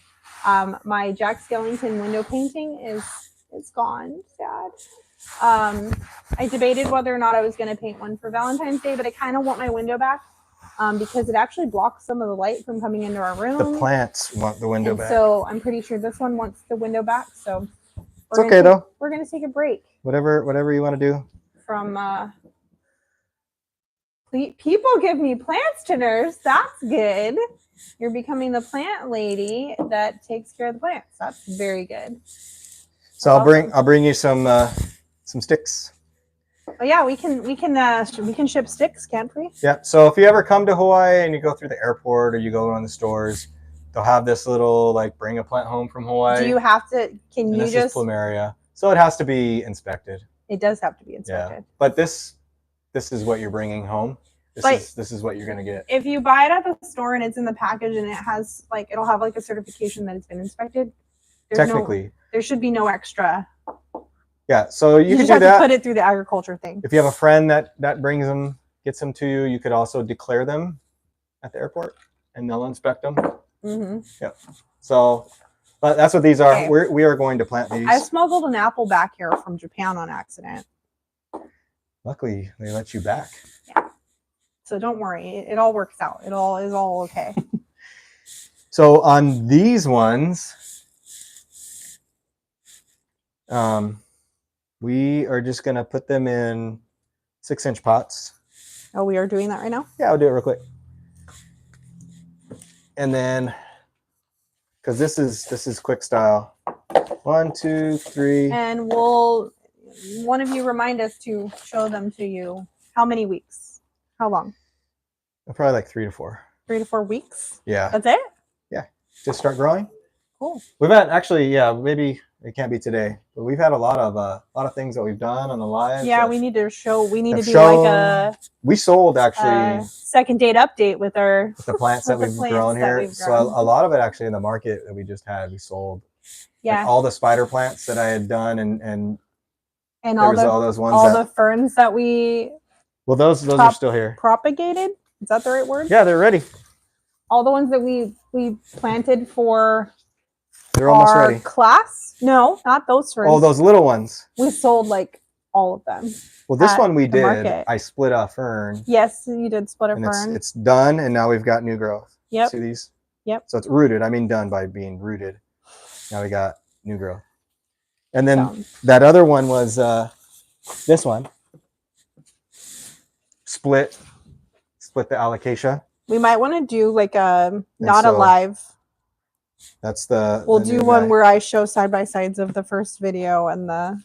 My Jack Skellington window painting is gone. Sad. I debated whether or not I was going to paint one for Valentine's Day, but I kind of want my window back because it actually blocks some of the light from coming into our room. The plants want the window back. So I'm pretty sure this one wants the window back. So it's okay though. We're going to take a break. Whatever you want to do. From people give me plants to nurse. That's good. You're becoming the plant lady that takes care of the plants. That's very good. So I'll bring you some sticks. Oh yeah, we can ship sticks, can't we? Yeah. So if you ever come to Hawaii and you go through the airport or you go around the stores, they'll have this little like bring a plant home from Hawaii. Do you have to? Can and you this just? Is plumeria, so it has to be inspected. It does have to be inspected. Yeah. But this is what you're bringing home. This is what you're gonna get. If you buy it at the store and it's in the package and it has like it'll have like a certification that it's been inspected. Technically, there should be no extra. Yeah, so you can just do have that. to put it through the agriculture thing. If you have a friend that brings them, gets them to you, you could also declare them at the airport, and they'll inspect them. Mm-hmm. Yep. So, but that's what these are. Okay. We are going to plant these. I smuggled an apple back here from Japan on accident. Luckily, they let you back. Yeah. So don't worry, it all works out. It all is all okay. So on these ones, we are just gonna put them in 6-inch pots. Oh, we are doing that right now? Yeah, I'll do it real quick. And then, because this is quick style. 1, 2, 3. And one of you remind us to show them to you. How many weeks? How long? Probably like 3 to 4. 3 to 4 weeks? Yeah. That's it? Yeah. Just start growing. Cool. We've had actually, yeah, maybe it can't be today, but we've had a lot of things that we've done on the live. Yeah, we need to show. We need to do shown, like a. We sold actually second date update with our with the plants that we've grown here. So a lot of it actually in the market that we just had, we sold. Yeah. Like all the spider plants that I had done, and all those ones. The ferns that we. Well, those are still here. Propagated. Is that the right word? Yeah, they're ready. All the ones that we planted for. They're almost ready. Class? No, not those ferns. Oh, those little ones. We sold like all of them. Well, this one we did. Market. I split a fern. Yes, you did split a fern. It's done, and now we've got new growth. Yep. See these? Yep. So it's rooted. I mean, done by being rooted. Now we got new growth. And then that other one was this one. Split the alocasia. We might want to do like a a live. That's the. We'll do one where I show side by sides of the first video and the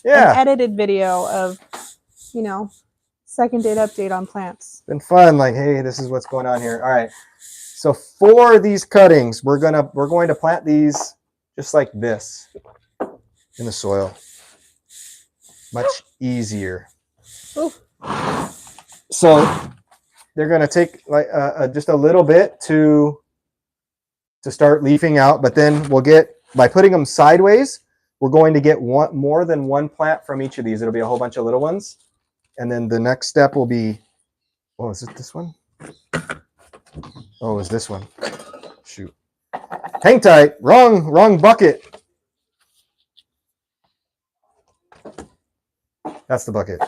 an edited video of, second date update on plants. Been fun. Like, hey, this is what's going on here. All right. So for these cuttings, we're going to plant these just like this in the soil. Much easier. Ooh. So they're going to take like just a little bit to start leafing out, but then we'll get, by putting them sideways, we're going to get more than one plant from each of these. It'll be a whole bunch of little ones. And then the next step will be, oh, is it this one? Oh, it's this one. Shoot. Hang tight. Wrong bucket. That's the bucket.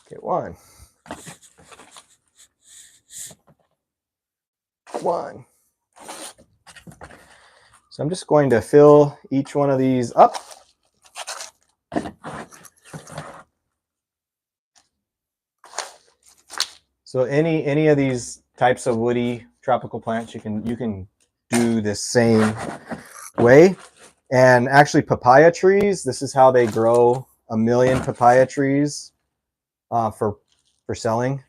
Okay, one. one. So I'm just going to fill each one of these up. So any of these types of woody tropical plants, you can do this same way. And actually, papaya trees, this is how they grow 1,000,000 papaya trees for selling.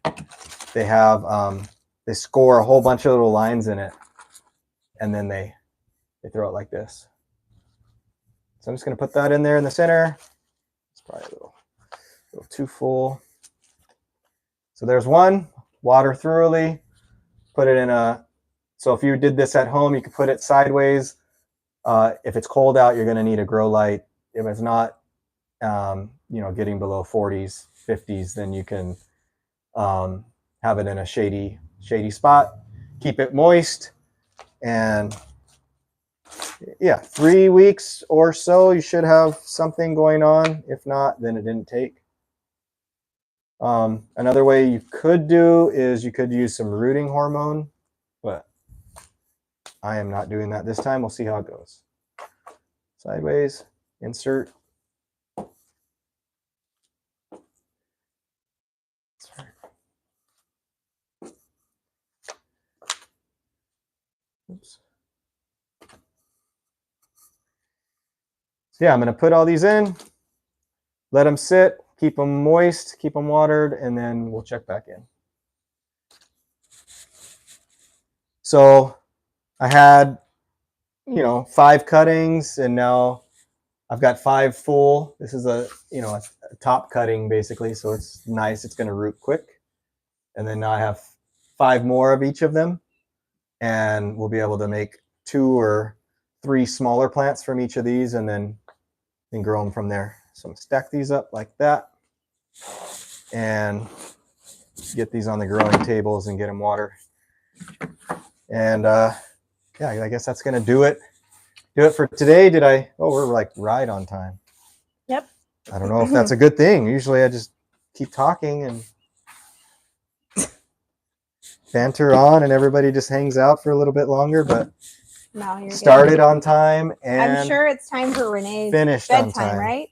They have they score a whole bunch of little lines in it, and then they throw it like this. So I'm just going to put that in there in the center. It's probably a little too full. So there's one. Water thoroughly. Put it in a. So if you did this at home, you could put it sideways. If it's cold out, you're going to need a grow light. If it's not, getting below 40s, 50s, then you can have it in a shady spot. Keep it moist, and yeah, 3 weeks or so, you should have something going on. If not, then it didn't take. Another way you could do is you could use some rooting hormone, but I am not doing that this time. We'll see how it goes. Sideways, insert. Oops. So yeah, I'm going to put all these in, let them sit, keep them moist, keep them watered, and then we'll check back in. So I had, 5 cuttings, and now I've got 5 full. This is a top cutting basically, so it's nice. It's going to root quick. And then now I have 5 more of each of them, and we'll be able to make 2 or 3 smaller plants from each of these, and then grow them from there. So I'm gonna stack these up like that, and get these on the growing tables and get them watered. And yeah, I guess that's gonna do it for today. We're like right on time. Yep. I don't know if that's a good thing. Usually I just keep talking and banter on, and everybody just hangs out for a little bit longer, but No, you're started good. on time, and I'm sure it's time for Renee's finished on bedtime, time. right?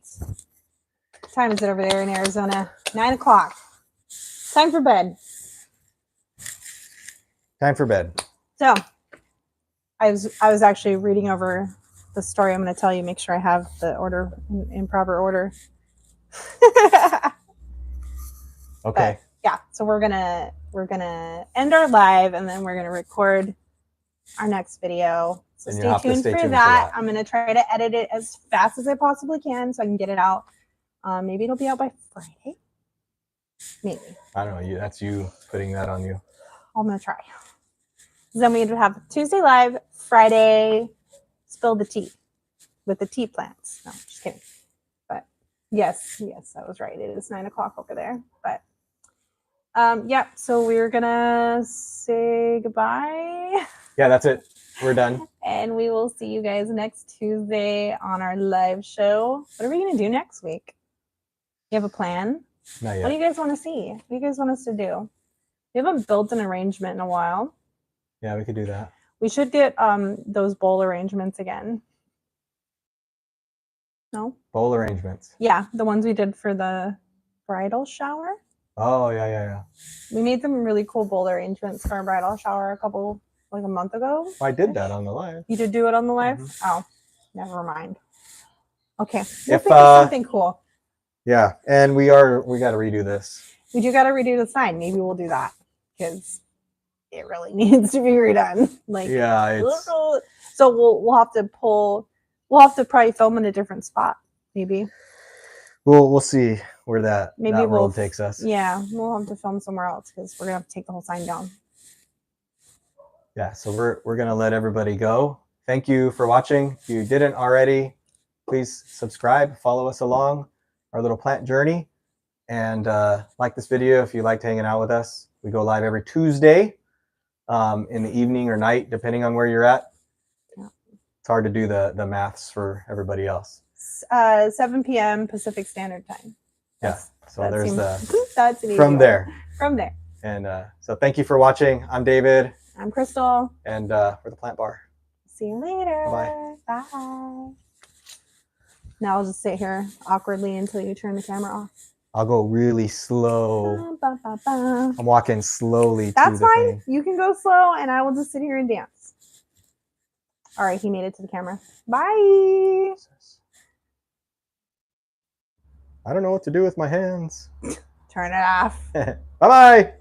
What time is it over there in Arizona? 9 o'clock. Time for bed. Time for bed. So I was actually reading over the story I'm going to tell you. Make sure I have the order in proper order. Okay. But, yeah, so we're gonna end our live, and then we're gonna record our next video. So And you stay have to tuned stay for tuned for that. that. I'm gonna try to edit it as fast as I possibly can so I can get it out. Maybe it'll be out by Friday. Maybe. I don't know. That's you putting that on you. I'm gonna try. Then we'd have Tuesday live, Friday spill the tea with the tea plants. No, just kidding. But yes, I was right. It is 9 o'clock over there. But yeah, so we're gonna say goodbye. Yeah, that's it. We're done. And we will see you guys next Tuesday on our live show. What are we gonna do next week? You have a plan? Not yet. What do you guys want to see? What do you guys want us to do? We haven't built an arrangement in a while. Yeah, we could do that. We should get those bowl arrangements again. No? Bowl arrangements. Yeah, the ones we did for the bridal shower. Oh, yeah. We made some really cool bowl arrangements for our bridal shower a month ago. I did that on the live. You did do it on the live? Mhm. Oh, never mind. Okay, we'll If, think of something cool. Yeah, and we got to redo this. We do got to redo the sign. Maybe we'll do that because it really needs to be redone. Like, Yeah, it's so we'll have to pull. We'll have to probably film in a different spot. Maybe. we'll see where that Maybe that we'll road takes us. Yeah, we'll have to film somewhere else because we're gonna have to take the whole sign down. Yeah, so we're gonna let everybody go. Thank you for watching. If you didn't already, please subscribe, follow us along our little plant journey, and like this video if you liked hanging out with us. We go live every Tuesday in the evening or night, depending on where you're at. Yeah. It's hard to do the maths for everybody else. 7 p.m. Pacific Standard Time. Yeah, so there's that's an easy from one. there. From there. And so thank you for watching. I'm David. I'm Crystal. And we're the Plant Bar. See you later. Bye-bye. Bye. Now I'll just sit here awkwardly until you turn the camera off. I'll go really slow. Ba, ba, ba. I'm walking slowly That's to the fine. thing. You can go slow, and I will just sit here and dance. All right, he made it to the camera. Bye. I don't know what to do with my hands. Turn it off. Bye-bye.